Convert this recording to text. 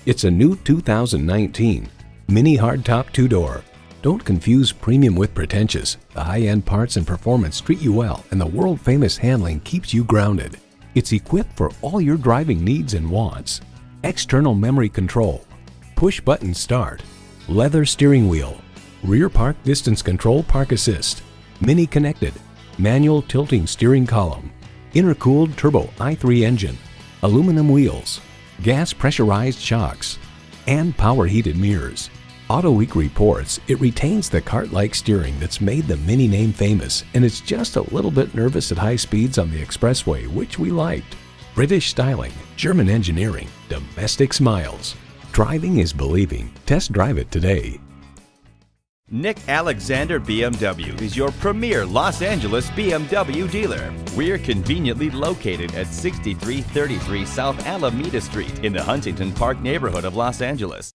It's a new 2019 Mini Hardtop 2-door. Don't confuse premium with pretentious. The high-end parts and performance treat you well, and the world-famous handling keeps you grounded. It's equipped for all your driving needs and wants. External memory control, push-button start, leather steering wheel, rear park distance control park assist, mini connected, manual tilting steering column, intercooled turbo i3 engine, aluminum wheels, gas pressurized shocks, and power heated mirrors. AutoWeek reports it retains the cart-like steering that's made the Mini name famous, and it's just a little bit nervous at high speeds on the expressway, which we liked. British styling, German engineering, domestic smiles. Driving is believing. Test drive it today. Nick Alexander BMW is your premier Los Angeles BMW dealer. We're conveniently located at 6333 South Alameda Street in the Huntington Park neighborhood of Los Angeles.